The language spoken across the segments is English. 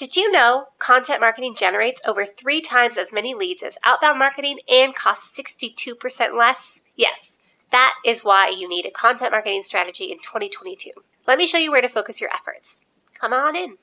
Did you know content marketing generates over 3 times as many leads as outbound marketing and costs 62% less? Yes, that is why you need a content marketing strategy in 2022. Let me show you where to focus your efforts. Come on in.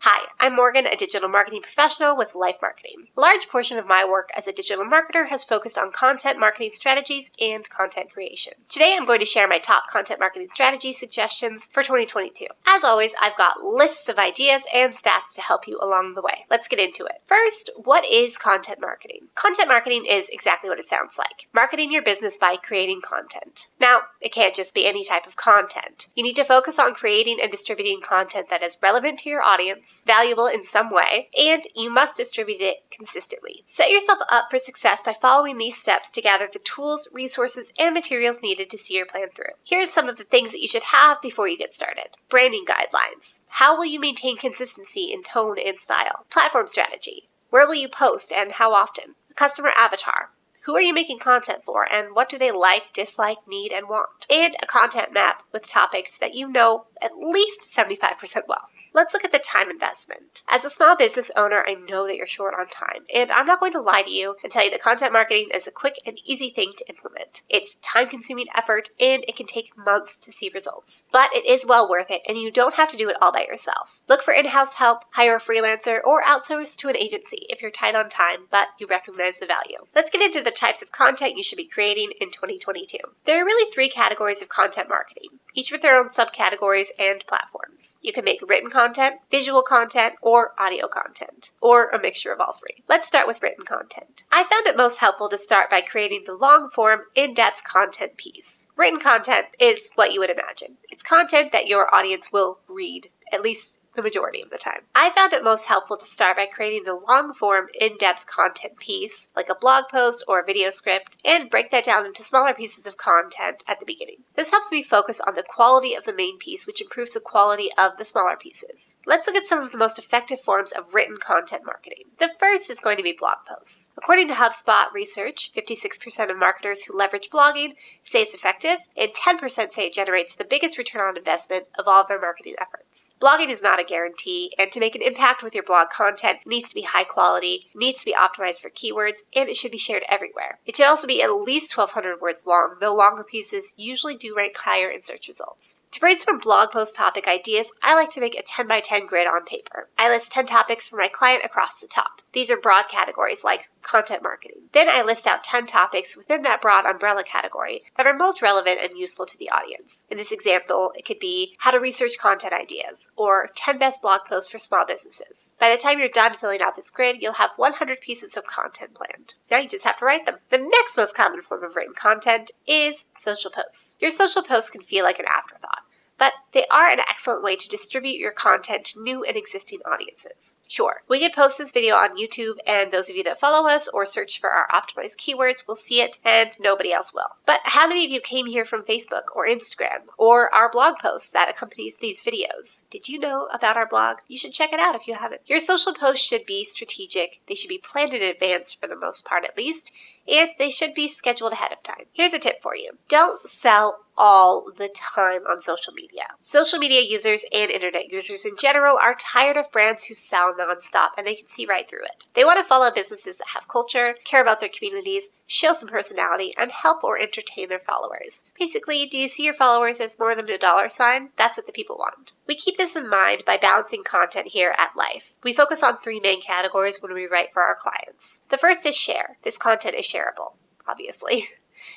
Hi, I'm Morgan, a digital marketing professional with Life Marketing. A large portion of my work as a digital marketer has focused on content marketing strategies and content creation. Today, I'm going to share my top content marketing strategy suggestions for 2022. As always, I've got lists of ideas and stats to help you along the way. Let's get into it. First, what is content marketing? Content marketing is exactly what it sounds like. Marketing your business by creating content. Now, it can't just be any type of content. You need to focus on creating and distributing content that is relevant to your audience, valuable in some way, and you must distribute it consistently. Set yourself up for success by following these steps to gather the tools, resources, and materials needed to see your plan through. Here's some of the things that you should have before you get started. Branding guidelines. How will you maintain consistency in tone and style? Platform strategy. Where will you post and how often? Customer avatar. Who are you making content for, and what do they like, dislike, need, and want? And a content map with topics that you know at least 75% well. Let's look at the time investment. As a small business owner, I know that you're short on time, and I'm not going to lie to you and tell you that content marketing is a quick and easy thing to implement. It's time-consuming effort, and it can take months to see results. But it is well worth it, and you don't have to do it all by yourself. Look for in-house help, hire a freelancer, or outsource to an agency if you're tight on time, but you recognize the value. Let's get into the types of content you should be creating in 2022. There are really 3 categories of content marketing, each with their own subcategories and platforms. You can make written content, visual content, or audio content, or a mixture of all 3. Let's start with written content. I found it most helpful to start by creating the long-form, in-depth content piece. Written content is what you would imagine. It's content that your audience will read, at least the majority of the time. I found it most helpful to start by creating the long-form, in-depth content piece, like a blog post or a video script, and break that down into smaller pieces of content at the beginning. This helps me focus on the quality of the main piece, which improves the quality of the smaller pieces. Let's look at some of the most effective forms of written content marketing. The first is going to be blog posts. According to HubSpot research, 56% of marketers who leverage blogging say it's effective, and 10% say it generates the biggest return on investment of all of their marketing efforts. Blogging is not a guarantee, and to make an impact with your blog content, it needs to be high quality, it needs to be optimized for keywords, and it should be shared everywhere. It should also be at least 1,200 words long, though longer pieces usually do rank higher in search results. To brainstorm blog post topic ideas, I like to make a 10x10 grid on paper. I list 10 topics for my client across the top. These are broad categories like content marketing. Then I list out 10 topics within that broad umbrella category that are most relevant and useful to the audience. In this example, it could be how to research content ideas or 10 best blog posts for small businesses. By the time you're done filling out this grid, you'll have 100 pieces of content planned. Now you just have to write them. The next most common form of written content is social posts. Your social posts can feel like an afterthought, but they are an excellent way to distribute your content to new and existing audiences. Sure, we could post this video on YouTube, and those of you that follow us or search for our optimized keywords will see it, and nobody else will. But how many of you came here from Facebook or Instagram or our blog post that accompanies these videos? Did you know about our blog? You should check it out if you haven't. Your social posts should be strategic. They should be planned in advance for the most part at least, and they should be scheduled ahead of time. Here's a tip for you. Don't sell all the time on social media. Social media users and internet users in general are tired of brands who sell nonstop, and they can see right through it. They want to follow businesses that have culture, care about their communities, show some personality, and help or entertain their followers. Basically, do you see your followers as more than a dollar sign? That's what the people want. We keep this in mind by balancing content here at Life. We focus on 3 main categories when we write for our clients. The first is share. This content is shareable, obviously.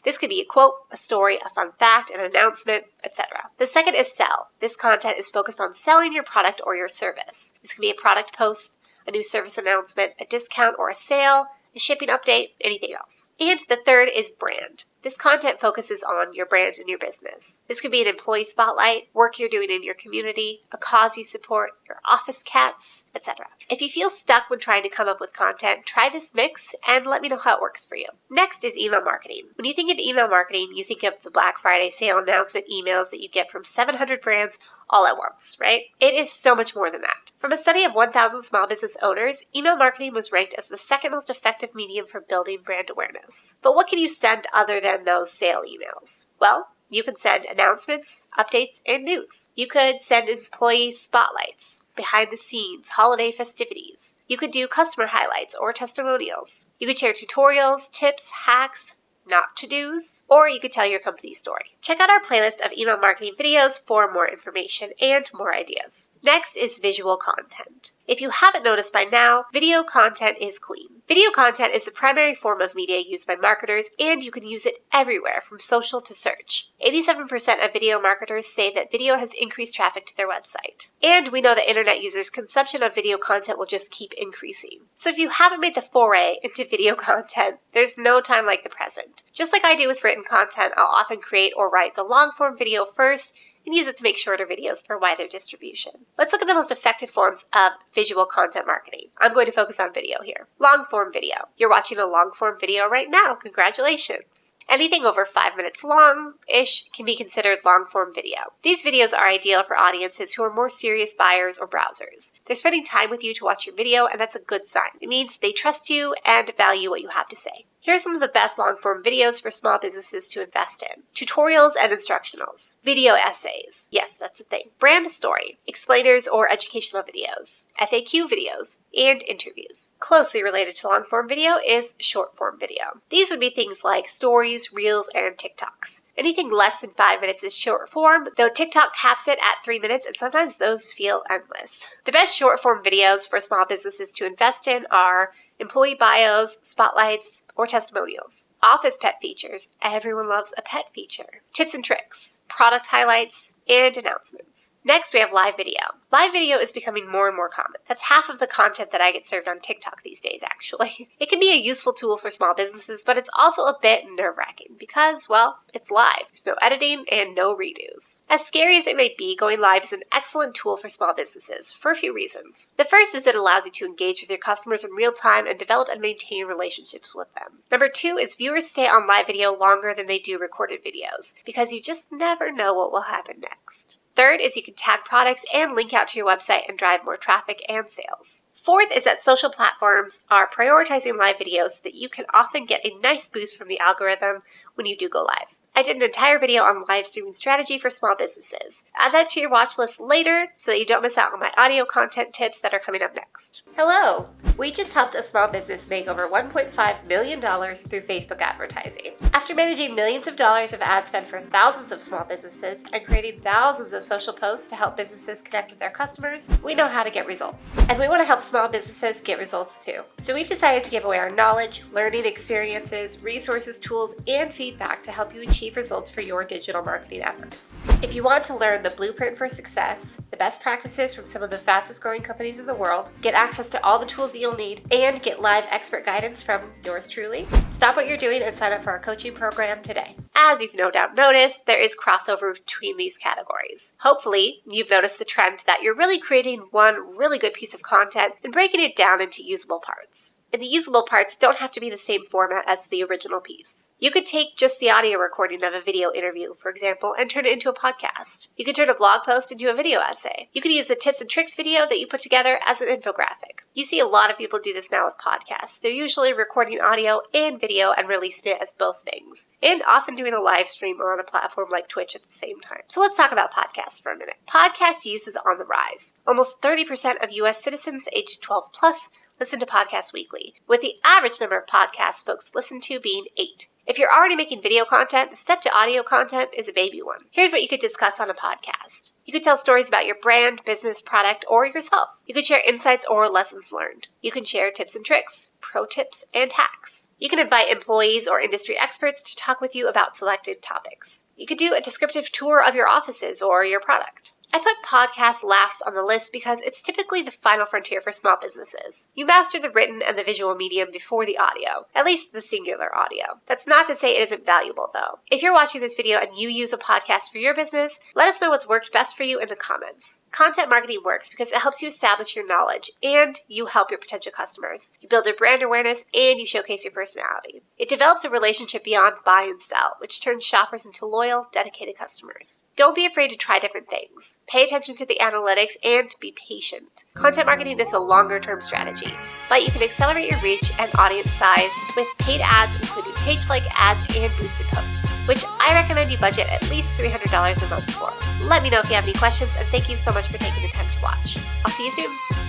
This could be a quote, a story, a fun fact, an announcement, etc. The second is sell. This content is focused on selling your product or your service. This could be a product post, a new service announcement, a discount or a sale, a shipping update, anything else. And the third is brand. This content focuses on your brand and your business. This could be an employee spotlight, work you're doing in your community, a cause you support, your office cats, etc. If you feel stuck when trying to come up with content, try this mix and let me know how it works for you. Next is email marketing. When you think of email marketing, you think of the Black Friday sale announcement emails that you get from 700 brands all at once, right? It is so much more than that. From a study of 1,000 small business owners, email marketing was ranked as the second most effective medium for building brand awareness. But what can you send other than those sale emails? Well, You can send announcements, updates, and news. You could send employee spotlights, behind the scenes, holiday festivities. You could do customer highlights or testimonials. You could share tutorials, tips, hacks, not to-dos, or you could tell your company story. Check out our playlist of email marketing videos for more information and more ideas. Next is visual content. If you haven't noticed by now, video content is queen. Video content is the primary form of media used by marketers, and you can use it everywhere from social to search. 87% of video marketers say that video has increased traffic to their website. And we know that internet users' consumption of video content will just keep increasing. So if you haven't made the foray into video content, there's no time like the present. Just like I do with written content, I'll often create or write the long-form video first and use it to make shorter videos for wider distribution. Let's look at the most effective forms of visual content marketing. I'm going to focus on video here. Long-form video. You're watching a long-form video right now. Congratulations. Anything over 5 minutes long-ish can be considered long-form video. These videos are ideal for audiences who are more serious buyers or browsers. They're spending time with you to watch your video, and that's a good sign. It means they trust you and value what you have to say. Here are some of the best long-form videos for small businesses to invest in. Tutorials and instructionals. Video essays. Yes, that's a thing. Brand story. Explainers or educational videos. FAQ videos. And interviews. Closely related to long-form video is short-form video. These would be things like stories, reels, and TikToks. Anything less than 5 minutes is short form, though TikTok caps it at 3 minutes, and sometimes those feel endless. The best short form videos for small businesses to invest in are employee bios, spotlights, or testimonials. Office pet features. Everyone loves a pet feature. Tips and tricks, product highlights, and announcements. Next, we have live video. Live video is becoming more and more common. That's half of the content that I get served on TikTok these days, actually. It can be a useful tool for small businesses, but it's also a bit nerve-wracking because, well, it's live. There's no editing and no redos. As scary as it may be, going live is an excellent tool for small businesses for a few reasons. The first is it allows you to engage with your customers in real time and develop and maintain relationships with them. Number two is viewers stay on live video longer than they do recorded videos because you just never know what will happen next. Third is you can tag products and link out to your website and drive more traffic and sales. Fourth is that social platforms are prioritizing live videos so that you can often get a nice boost from the algorithm when you do go live. I did an entire video on live streaming strategy for small businesses. Add that to your watch list later so that you don't miss out on my audio content tips that are coming up next. Hello! We just helped a small business make over $1.5 million through Facebook advertising. After managing millions of dollars of ad spend for thousands of small businesses and creating thousands of social posts to help businesses connect with their customers, we know how to get results. And we want to help small businesses get results too. So we've decided to give away our knowledge, learning experiences, resources, tools, and feedback to help you achieve results for your digital marketing efforts. If you want to learn the blueprint for success, the best practices from some of the fastest growing companies in the world, get access to all the tools you'll need, and get live expert guidance from yours truly, stop what you're doing and sign up for our coaching program today. As you've no doubt noticed, there is crossover between these categories. Hopefully, you've noticed the trend that you're really creating one really good piece of content and breaking it down into usable parts. And the usable parts don't have to be the same format as the original piece. You could take just the audio recording of a video interview, for example, and turn it into a podcast. You could turn a blog post into a video essay. You could use the tips and tricks video that you put together as an infographic. You see a lot of people do this now with podcasts. They're usually recording audio and video and releasing it as both things, and often doing a live stream on a platform like Twitch at the same time. So let's talk about podcasts for a minute. Podcast use is on the rise. Almost 30% of U.S. citizens aged 12 plus listen to podcasts weekly, with the average number of podcasts folks listen to being 8. If you're already making video content, the step to audio content is a baby one. Here's what you could discuss on a podcast. You could tell stories about your brand, business, product, or yourself. You could share insights or lessons learned. You can share tips and tricks, pro tips, and hacks. You can invite employees or industry experts to talk with you about selected topics. You could do a descriptive tour of your offices or your product. I put podcasts last on the list because it's typically the final frontier for small businesses. You master the written and the visual medium before the audio, at least the singular audio. That's not to say it isn't valuable, though. If you're watching this video and you use a podcast for your business, let us know what's worked best for you in the comments. Content marketing works because it helps you establish your knowledge and you help your potential customers. You build your brand awareness and you showcase your personality. It develops a relationship beyond buy and sell, which turns shoppers into loyal, dedicated customers. Don't be afraid to try different things. Pay attention to the analytics and be patient. Content marketing is a longer-term strategy, but you can accelerate your reach and audience size with paid ads, including page-like ads and boosted posts, which I recommend you budget at least $300 a month for. Let me know if you have any questions, and thank you so much for taking the time to watch. I'll see you soon.